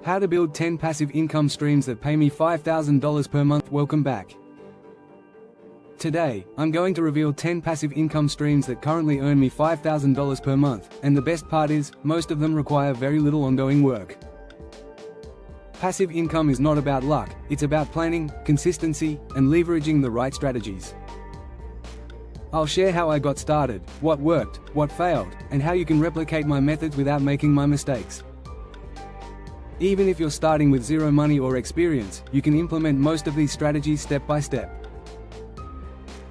How to build 10 passive income streams that pay me $5,000 per month. Welcome back. Today, I'm going to reveal 10 passive income streams that currently earn me $5,000 per month, and the best part is, most of them require very little ongoing work. Passive income is not about luck, it's about planning, consistency, and leveraging the right strategies. I'll share how I got started, what worked, what failed, and how you can replicate my methods without making my mistakes. Even if you're starting with zero money or experience, you can implement most of these strategies step by step.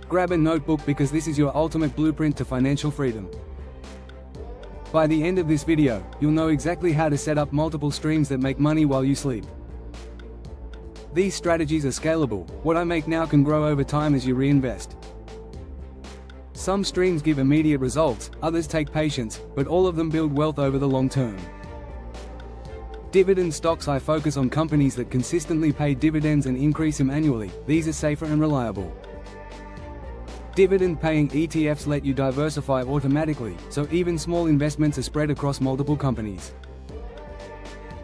Grab a notebook because this is your ultimate blueprint to financial freedom. By the end of this video, you'll know exactly how to set up multiple streams that make money while you sleep. These strategies are scalable. What I make now can grow over time as you reinvest. Some streams give immediate results, others take patience, but all of them build wealth over the long term. Dividend stocks. I focus on companies that consistently pay dividends and increase them annually. These are safer and reliable. Dividend-paying ETFs let you diversify automatically, so even small investments are spread across multiple companies.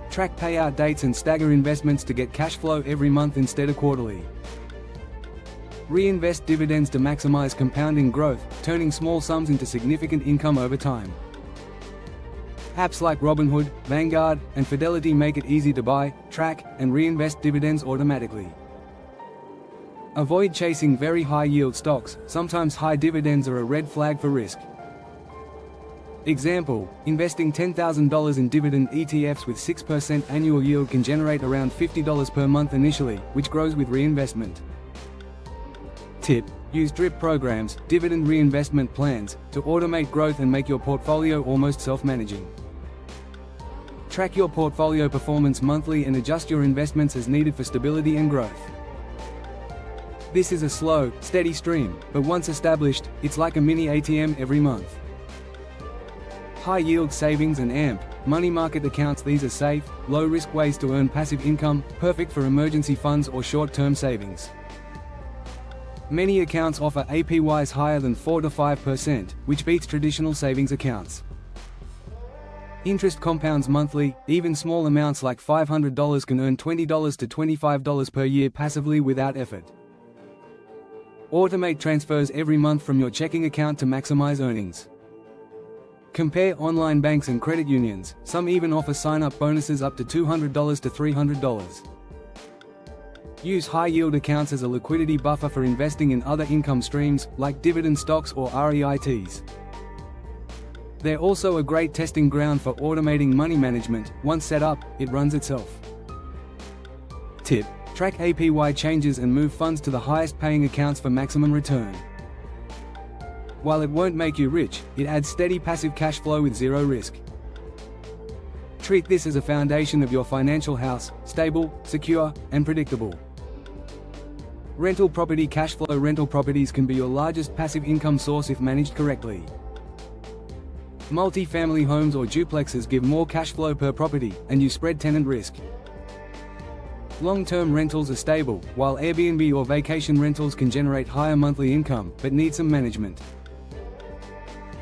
Track payout dates and stagger investments to get cash flow every month instead of quarterly. Reinvest dividends to maximize compounding growth, turning small sums into significant income over time. Apps like Robinhood, Vanguard, and Fidelity make it easy to buy, track, and reinvest dividends automatically. Avoid chasing very high-yield stocks. Sometimes high dividends are a red flag for risk. Example, investing $10,000 in dividend ETFs with 6% annual yield can generate around $50 per month initially, which grows with reinvestment. Tip: use DRIP programs, dividend reinvestment plans, to automate growth and make your portfolio almost self-managing. Track your portfolio performance monthly and adjust your investments as needed for stability and growth. This is a slow, steady stream, but once established, it's like a mini ATM every month. High-yield savings and AMP, money market accounts. These are safe, low-risk ways to earn passive income, perfect for emergency funds or short-term savings. Many accounts offer APYs higher than 4 to 5%, which beats traditional savings accounts. Interest compounds monthly. Even small amounts like $500 can earn $20 to $25 per year passively without effort. Automate transfers every month from your checking account to maximize earnings. Compare online banks and credit unions. Some even offer sign-up bonuses up to $200 to $300. Use high-yield accounts as a liquidity buffer for investing in other income streams, like dividend stocks or REITs. They're also a great testing ground for automating money management. Once set up, it runs itself. Tip: track APY changes and move funds to the highest-paying accounts for maximum return. While it won't make you rich, it adds steady passive cash flow with zero risk. Treat this as a foundation of your financial house, stable, secure, and predictable. Rental property cash flow. Rental properties can be your largest passive income source if managed correctly. Multi-family homes or duplexes give more cash flow per property, and you spread tenant risk. Long-term rentals are stable, while Airbnb or vacation rentals can generate higher monthly income, but need some management.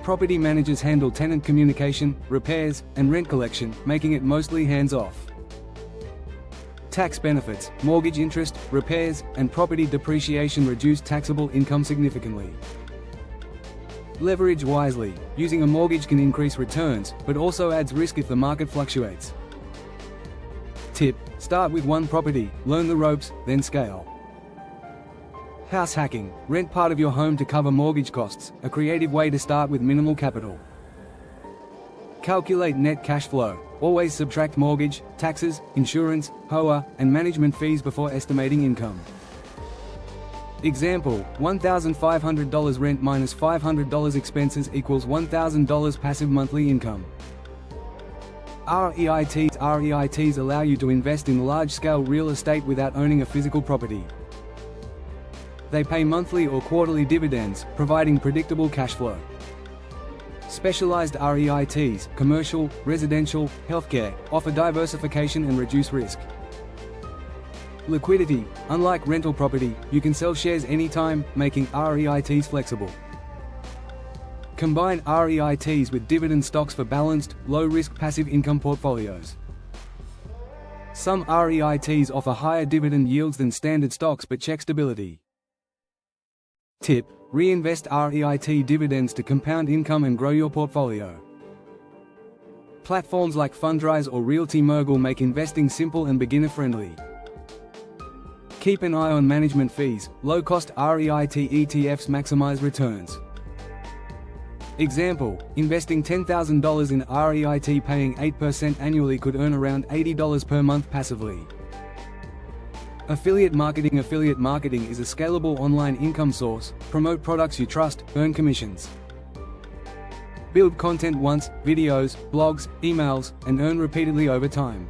Property managers handle tenant communication, repairs, and rent collection, making it mostly hands-off. Tax benefits: mortgage interest, repairs, and property depreciation reduce taxable income significantly. Leverage wisely. Using a mortgage can increase returns, but also adds risk if the market fluctuates. Tip: start with one property, learn the ropes, then scale. House hacking: rent part of your home to cover mortgage costs, a creative way to start with minimal capital. Calculate net cash flow. Always subtract mortgage, taxes, insurance, HOA, and management fees before estimating income. Example, $1,500 rent minus $500 expenses equals $1,000 passive monthly income. REITs allow you to invest in large-scale real estate without owning a physical property. They pay monthly or quarterly dividends, providing predictable cash flow. Specialized REITs, commercial, residential, healthcare, offer diversification and reduce risk. Liquidity: unlike rental property, you can sell shares anytime, making REITs flexible. Combine REITs with dividend stocks for balanced, low-risk passive income portfolios. Some REITs offer higher dividend yields than standard stocks but check stability. Tip: reinvest REIT dividends to compound income and grow your portfolio. Platforms like Fundrise or Realty Mogul make investing simple and beginner-friendly. Keep an eye on management fees. Low-cost REIT ETFs maximize returns. Example: investing $10,000 in REIT paying 8% annually could earn around $80 per month passively. Affiliate marketing is a scalable online income source. Promote products you trust, earn commissions. Build content once, videos, blogs, emails, and earn repeatedly over time.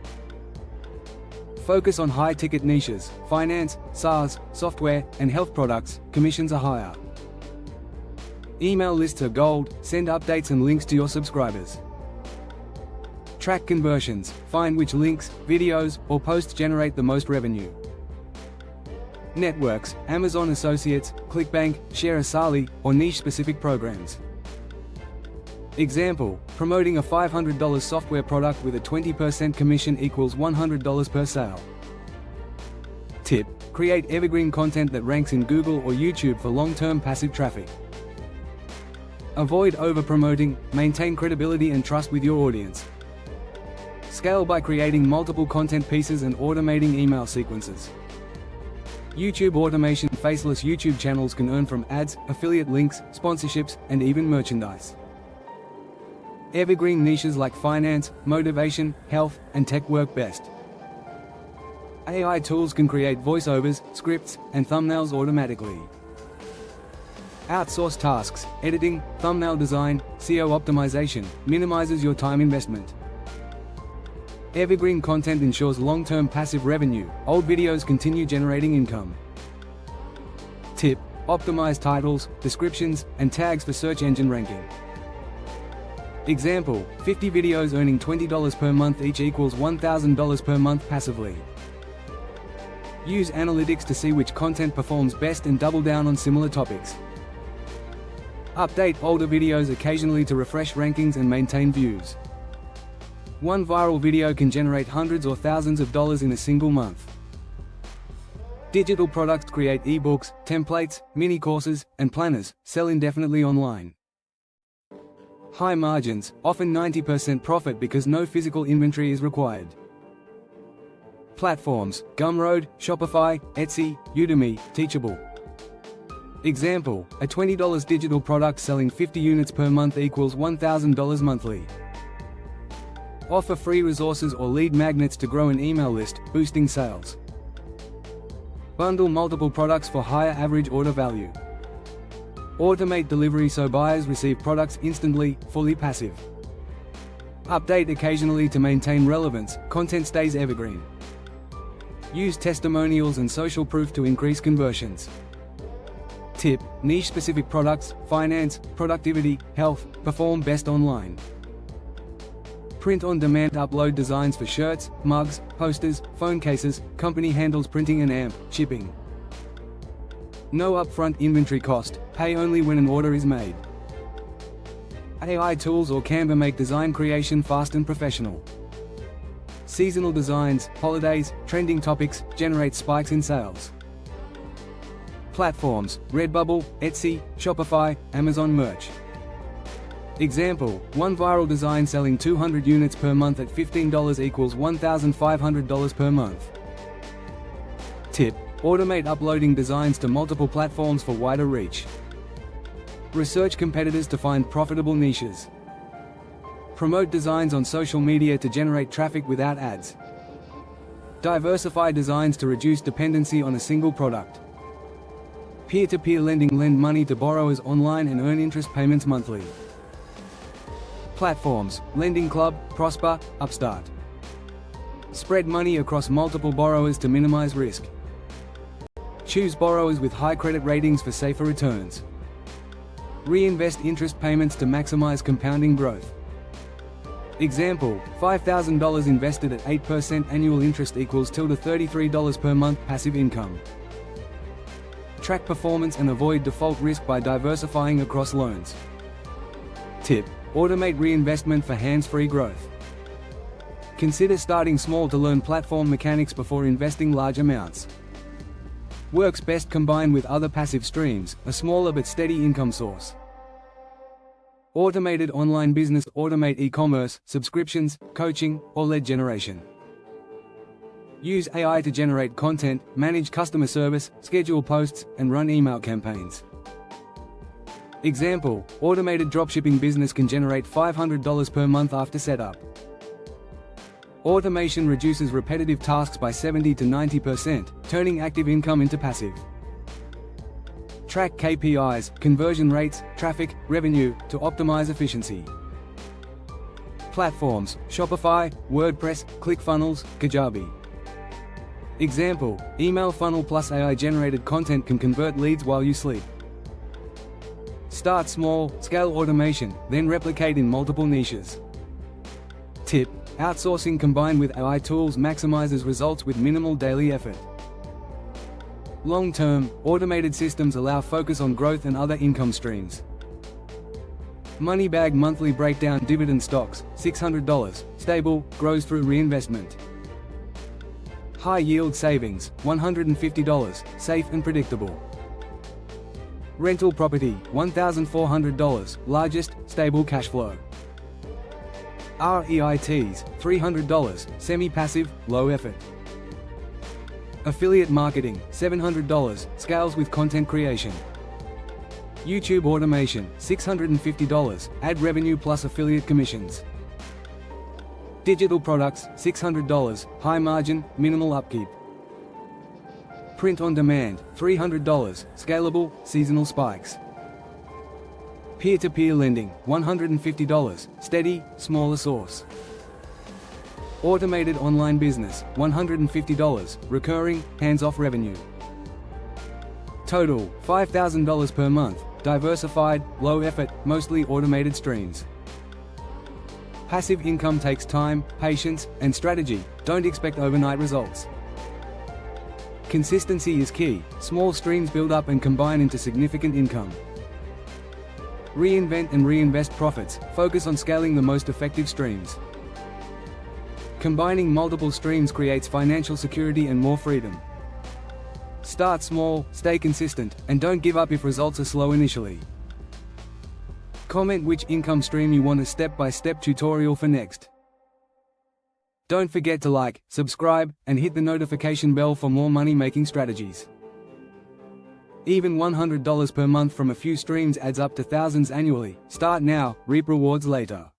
Focus on high-ticket niches, finance, SaaS, software, and health products. Commissions are higher. Email lists are gold. Send updates and links to your subscribers. Track conversions. Find which links, videos, or posts generate the most revenue. Networks, Amazon Associates, ClickBank, Share Asali, or niche-specific programs. Example: promoting a $500 software product with a 20% commission equals $100 per sale. Tip: create evergreen content that ranks in Google or YouTube for long-term passive traffic. Avoid over-promoting. Maintain credibility and trust with your audience. Scale by creating multiple content pieces and automating email sequences. YouTube automation. Faceless YouTube channels can earn from ads, affiliate links, sponsorships, and even merchandise. Evergreen niches like finance, motivation, health, and tech work best. AI tools can create voiceovers, scripts, and thumbnails automatically. Outsource tasks, editing, thumbnail design, SEO optimization, minimizes your time investment. Evergreen content ensures long-term passive revenue. Old videos continue generating income. Tip: optimize titles, descriptions, and tags for search engine ranking. Example: 50 videos earning $20 per month each equals $1,000 per month passively. Use analytics to see which content performs best and double down on similar topics. Update older videos occasionally to refresh rankings and maintain views. One viral video can generate hundreds or thousands of dollars in a single month. Digital products create ebooks, templates, mini courses, and planners, sell indefinitely online. High margins, often 90% profit because no physical inventory is required. Platforms: Gumroad, Shopify, Etsy, Udemy, Teachable. Example: a $20 digital product selling 50 units per month equals $1,000 monthly. Offer free resources or lead magnets to grow an email list, boosting sales. Bundle multiple products for higher average order value. Automate delivery so buyers receive products instantly, fully passive. Update occasionally to maintain relevance, content stays evergreen. Use testimonials and social proof to increase conversions. Tip: niche-specific products, finance, productivity, health, perform best online. Print on demand. Upload designs for shirts, mugs, posters, phone cases. Company handles printing and shipping. No upfront inventory cost, pay only when an order is made. AI tools or Canva make design creation fast and professional. Seasonal designs, holidays, trending topics, generate spikes in sales. Platforms: Redbubble, Etsy, Shopify, Amazon Merch. Example: one viral design selling 200 units per month at $15 equals $1,500 per month. Tip: automate uploading designs to multiple platforms for wider reach. Research competitors to find profitable niches. Promote designs on social media to generate traffic without ads. Diversify designs to reduce dependency on a single product. Peer-to-peer lending: lend money to borrowers online and earn interest payments monthly. Platforms: Lending Club, Prosper, Upstart. Spread money across multiple borrowers to minimize risk. Choose borrowers with high credit ratings for safer returns. Reinvest interest payments to maximize compounding growth. Example: $5,000 invested at 8% annual interest equals $33 per month passive income. Track performance and avoid default risk by diversifying across loans. Tip: automate reinvestment for hands-free growth. Consider starting small to learn platform mechanics before investing large amounts. Works best combined with other passive streams, a smaller but steady income source. Automated online business. Automate e-commerce, subscriptions, coaching, or lead generation. Use AI to generate content, manage customer service, schedule posts, and run email campaigns. Example: automated dropshipping business can generate $500 per month after setup. Automation reduces repetitive tasks by 70 to 90%, turning active income into passive. Track KPIs, conversion rates, traffic, revenue, to optimize efficiency. Platforms: Shopify, WordPress, ClickFunnels, Kajabi. Example: email funnel plus AI-generated content can convert leads while you sleep. Start small, scale automation, then replicate in multiple niches. Tip: outsourcing combined with AI tools maximizes results with minimal daily effort. Long-term, automated systems allow focus on growth and other income streams. Moneybag monthly breakdown. Dividend stocks, $600, stable, grows through reinvestment. High yield savings, $150, safe and predictable. Rental property, $1,400, largest, stable cash flow. REITs, $300, semi-passive, low effort. Affiliate marketing, $700, scales with content creation. YouTube automation, $650, ad revenue plus affiliate commissions. Digital products, $600, high margin, minimal upkeep. Print on demand, $300, scalable, seasonal spikes. Peer-to-peer lending, $150, steady, smaller source. Automated online business, $150, recurring, hands-off revenue. Total, $5,000 per month, diversified, low effort, mostly automated streams. Passive income takes time, patience, and strategy. Don't expect overnight results. Consistency is key. Small streams build up and combine into significant income. Reinvent and reinvest profits. Focus on scaling the most effective streams. Combining multiple streams creates financial security and more freedom. Start small, stay consistent, and don't give up if results are slow initially. Comment which income stream you want a step-by-step tutorial for next. Don't forget to like, subscribe, and hit the notification bell for more money-making strategies. Even $100 per month from a few streams adds up to thousands annually. Start now, reap rewards later.